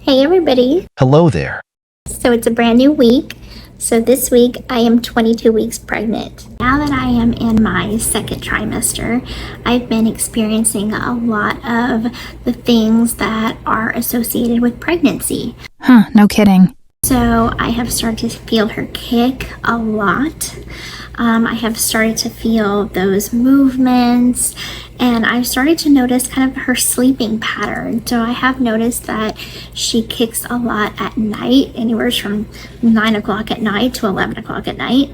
Hey everybody. Hello there. So it's a brand new week. So this week I am 22 weeks pregnant. Now that I am in my second trimester, I've been experiencing a lot of the things that are associated with pregnancy. No kidding. So I have started to feel her kick a lot. I have started to feel those movements, and I've started to notice kind of her sleeping pattern. So I have noticed that she kicks a lot at night, anywhere from 9 o'clock at night to 11 o'clock at night.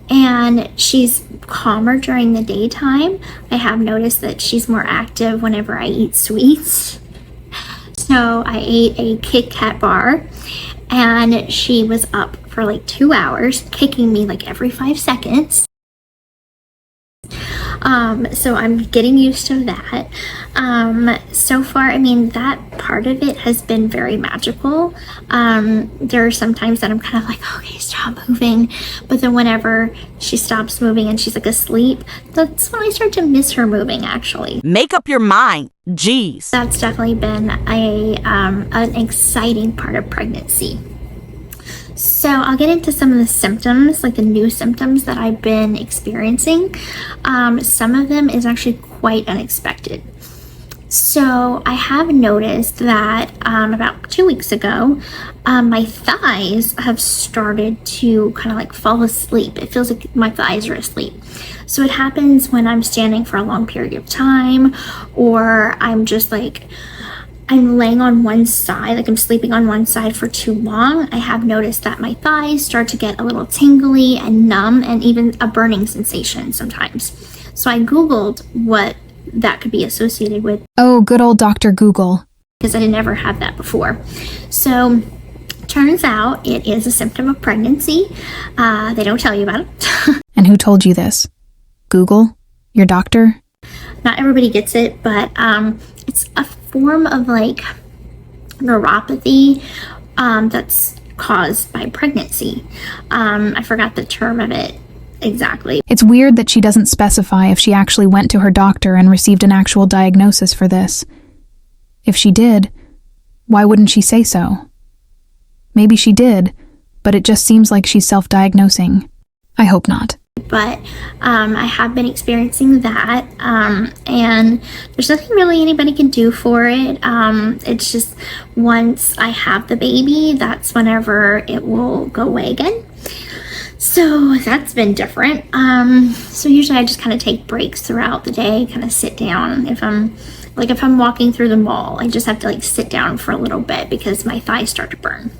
And she's calmer during the daytime. I have noticed that she's more active whenever I eat sweets. So I ate a Kit Kat bar, and she was up for like 2 hours, kicking me like every 5 seconds. So I'm getting used to that. So far, I mean, that part of it has been very magical. There are some times that I'm kind of like, okay, stop moving. But then whenever she stops moving and she's like asleep, that's when I start to miss her moving, actually. Make up your mind. Jeez. That's definitely been an exciting part of pregnancy. So I'll get into some of the symptoms, like the new symptoms that I've been experiencing. Some of them is actually quite unexpected. So I have noticed that about 2 weeks ago, my thighs have started to kind of like fall asleep. It feels like my thighs are asleep. So it happens when I'm standing for a long period of time, or I'm just like, I'm laying on one side, like I'm sleeping on one side for too long. I have noticed that my thighs start to get a little tingly and numb, and even a burning sensation sometimes. So I Googled what that could be associated with. Oh, good old Dr. Google. Because I didn't ever have that before. So turns out it is a symptom of pregnancy. They don't tell you about it. And who told you this? Google? Your doctor? Not everybody gets it, but it's a form of like neuropathy that's caused by pregnancy. I forgot the term of it exactly. It's weird that she doesn't specify if she actually went to her doctor and received an actual diagnosis for this. If she did, why wouldn't she say so? Maybe she did, but it just seems like she's self-diagnosing. I hope not. But I have been experiencing that, and there's nothing really anybody can do for it. It's just once I have the baby, that's whenever it will go away again. So that's been different. So usually I just kind of take breaks throughout the day, kind of sit down. If I'm walking through the mall, I just have to like sit down for a little bit because my thighs start to burn.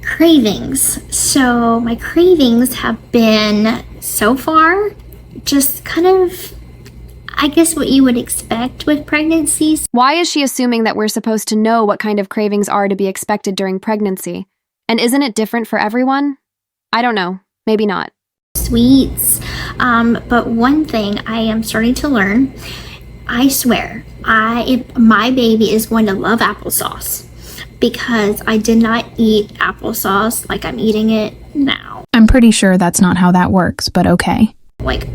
Cravings. So my cravings have been so far just kind of, I guess, what you would expect with pregnancies. Why is she assuming that we're supposed to know what kind of cravings are to be expected during pregnancy? And isn't it different for everyone? I don't know. Maybe not. Sweets. But one thing I am starting to learn, I swear, my baby is going to love applesauce, because I did not eat applesauce like I'm eating it now. I'm pretty sure that's not how that works, but okay. Like,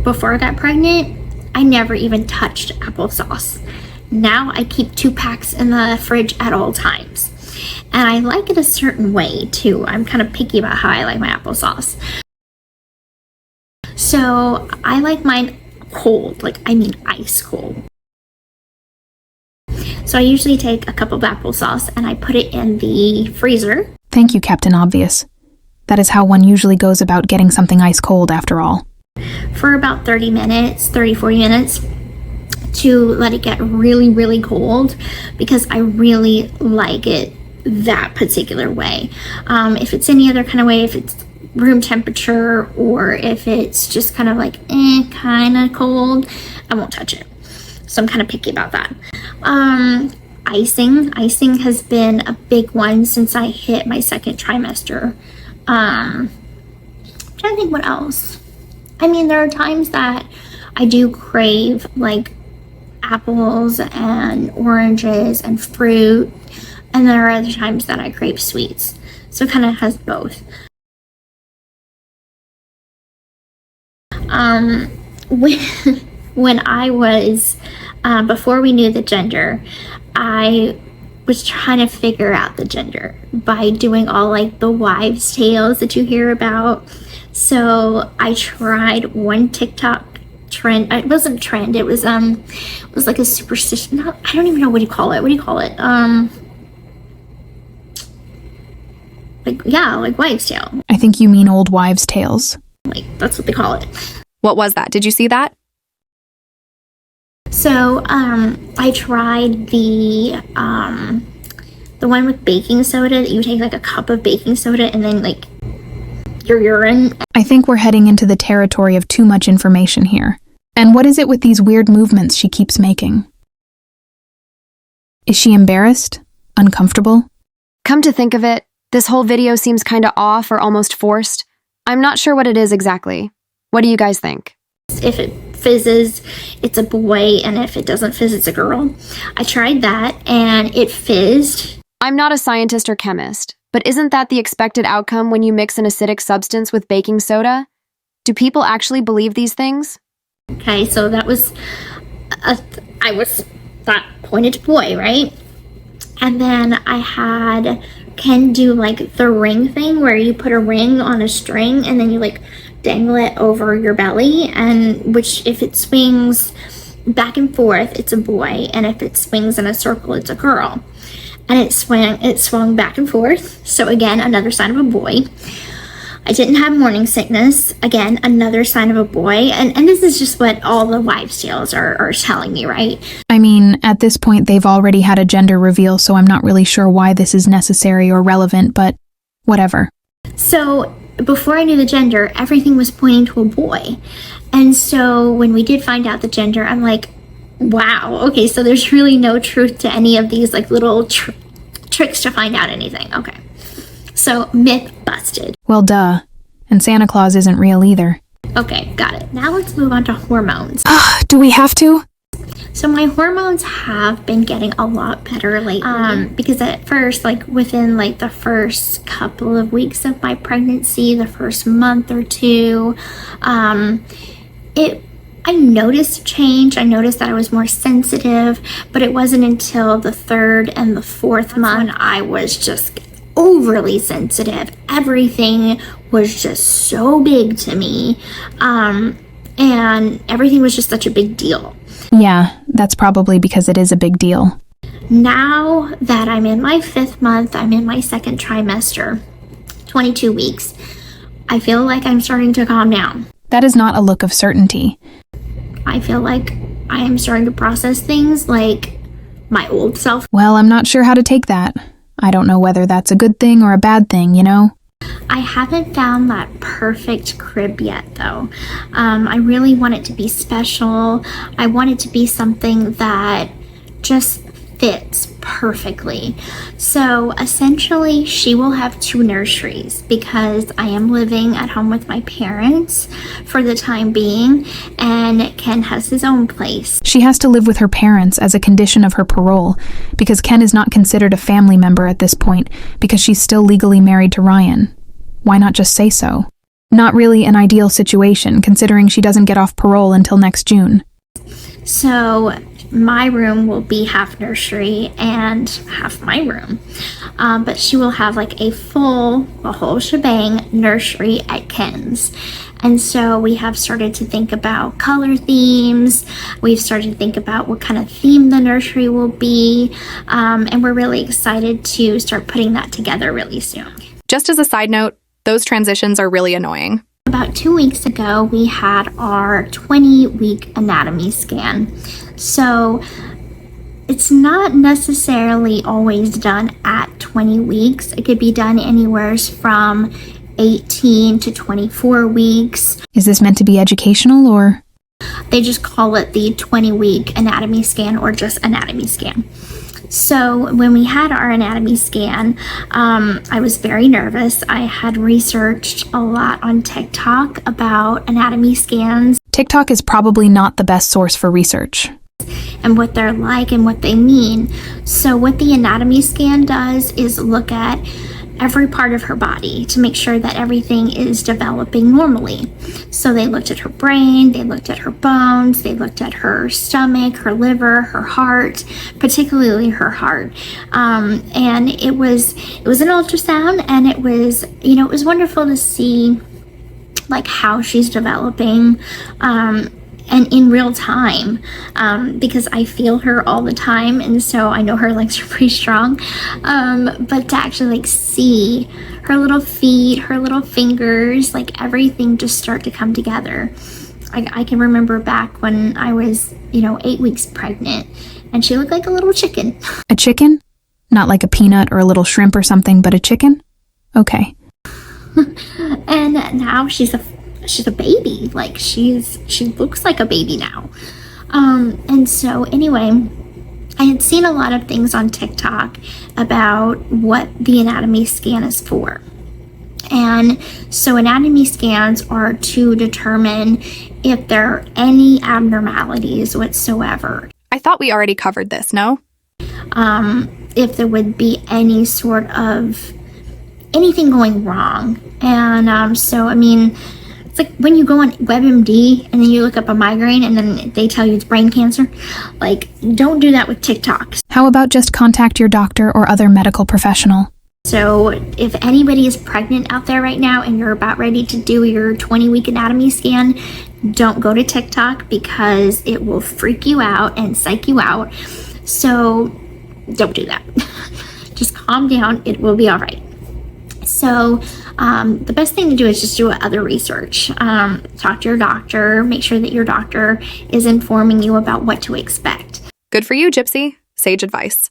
before I got pregnant, I never even touched applesauce. Now I keep 2 packs in the fridge at all times. And I like it a certain way, too. I'm kind of picky about how I like my applesauce. So I like mine cold, ice cold. So I usually take a cup of applesauce and I put it in the freezer. Thank you, Captain Obvious. That is how one usually goes about getting something ice cold, after all. For about 40 minutes, to let it get really, really cold, because I really like it that particular way. If it's any other kind of way, if it's room temperature or if it's just kind of like kind of cold, I won't touch it. So I'm kind of picky about that. Icing has been a big one since I hit my second trimester. I'm trying to think what else. I mean, there are times that I do crave like apples and oranges and fruit, and there are other times that I crave sweets. So it kind of has both. when I was, before we knew the gender, I was trying to figure out the gender by doing all like the wives' tales that you hear about. So I tried one TikTok trend. It wasn't trend. It was like a superstition. I don't even know what do you call it. What do you call it? Like wives' tale. I think you mean old wives' tales. Like that's what they call it. What was that? Did you see that? So, I tried the one with baking soda, that you take like a cup of baking soda and then like your urine. I think we're heading into the territory of too much information here. And what is it with these weird movements she keeps making? Is she embarrassed? Uncomfortable? Come to think of it, this whole video seems kinda off or almost forced. I'm not sure what it is exactly. What do you guys think? If it fizzes, it's a boy, and if it doesn't fizz, it's a girl. I tried that, and it fizzed. I'm not a scientist or chemist, but isn't that the expected outcome when you mix an acidic substance with baking soda? Do people actually believe these things? Okay, so that was, that pointed to boy, right? And then I had Ken do like the ring thing where you put a ring on a string and then you like dangle it over your belly, and which if it swings back and forth, it's a boy, and if it swings in a circle, it's a girl. And it swung back and forth. So again, another sign of a boy. I didn't have morning sickness. Again, another sign of a boy. And this is just what all the wives' tales are telling me, right? I mean, at this point, they've already had a gender reveal, so I'm not really sure why this is necessary or relevant, but whatever. So before I knew the gender, everything was pointing to a boy. And so when we did find out the gender, I'm like, wow, okay, so there's really no truth to any of these like little tricks to find out anything. Okay. So myth busted. Well, duh. And Santa Claus isn't real either. Okay, got it. Now let's move on to hormones. Do we have to? So my hormones have been getting a lot better lately. Because at first, like within like the first couple of weeks of my pregnancy, the first month or two, I noticed a change. I noticed that I was more sensitive, but it wasn't until the third and the fourth month when I was just overly sensitive. Everything was just so big to me, and everything was just such a big deal. Yeah, that's probably because it is a big deal. Now that I'm in my 5th month, I'm in my 2nd trimester, 22 weeks, I feel like I'm starting to calm down. That is not a look of certainty. I feel like I am starting to process things like my old self. Well, I'm not sure how to take that. I don't know whether that's a good thing or a bad thing, you know? I haven't found that perfect crib yet, though. I really want it to be special. I want it to be something that just fits perfectly. So essentially, she will have 2 nurseries because I am living at home with my parents for the time being, and Ken has his own place. She has to live with her parents as a condition of her parole because Ken is not considered a family member at this point because she's still legally married to Ryan. Why not just say so? Not really an ideal situation considering she doesn't get off parole until next June. So my room will be half nursery and half my room. But she will have like a whole shebang nursery at Ken's. And so we have started to think about color themes. We've started to think about what kind of theme the nursery will be. And we're really excited to start putting that together really soon. Just as a side note, those transitions are really annoying. About 2 weeks ago, we had our 20-week anatomy scan. So it's not necessarily always done at 20 weeks. It could be done anywhere from 18 to 24 weeks. Is this meant to be educational or? They just call it the 20-week anatomy scan or just anatomy scan. So when we had our anatomy scan, I was very nervous. I had researched a lot on TikTok about anatomy scans. TikTok is probably not the best source for research. And what they're like and what they mean. So what the anatomy scan does is look at every part of her body to make sure that everything is developing normally. So they looked at her brain, they looked at her bones, they looked at her stomach, her liver, her heart, particularly her heart. And it was an ultrasound, and it was, it was wonderful to see like how she's developing, and in real time, because I feel her all the time, and so I know her legs are pretty strong, but to actually like see her little feet, her little fingers, like everything just start to come together. I can remember back when I was 8 weeks pregnant, and she looked like a little chicken. A chicken? Not like a peanut or a little shrimp or something, but a chicken? Okay. And now she's a baby. Like she looks like a baby now. And so anyway, I had seen a lot of things on TikTok about what the anatomy scan is for. And so anatomy scans are to determine if there are any abnormalities whatsoever. I thought we already covered this, no? If there would be any sort of anything going wrong. And so, I mean, it's like when you go on WebMD and then you look up a migraine and then they tell you it's brain cancer. Like, don't do that with TikTok. How about just contact your doctor or other medical professional? So if anybody is pregnant out there right now and you're about ready to do your 20-week anatomy scan, don't go to TikTok because it will freak you out and psych you out. So don't do that. Just calm down. It will be all right. So the best thing to do is just do other research. Talk to your doctor. Make sure that your doctor is informing you about what to expect. Good for you, Gypsy. Sage advice.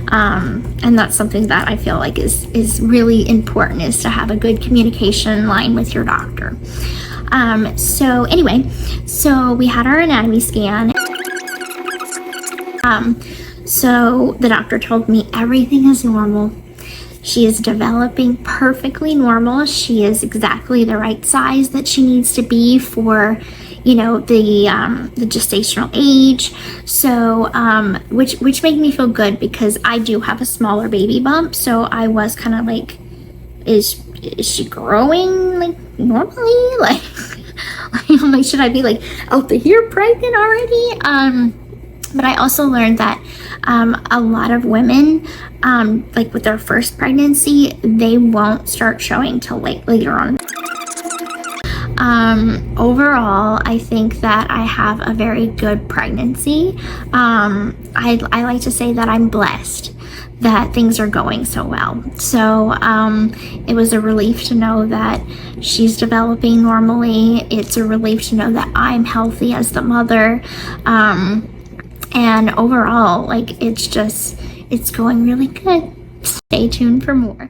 And that's something that I feel like is really important, is to have a good communication line with your doctor. So anyway, so we had our anatomy scan. So the doctor told me everything is normal. She is developing perfectly normal. She is exactly the right size that she needs to be for, the gestational age. So, which made me feel good because I do have a smaller baby bump. So I was kind of like, is she growing like normally? Like, I'm like, should I be like out the here pregnant already? But I also learned that a lot of women, like with their first pregnancy, they won't start showing till later on. Overall, I think that I have a very good pregnancy. I like to say that I'm blessed that things are going so well. So it was a relief to know that she's developing normally. It's a relief to know that I'm healthy as the mother. And overall, like, it's going really good. Stay tuned for more.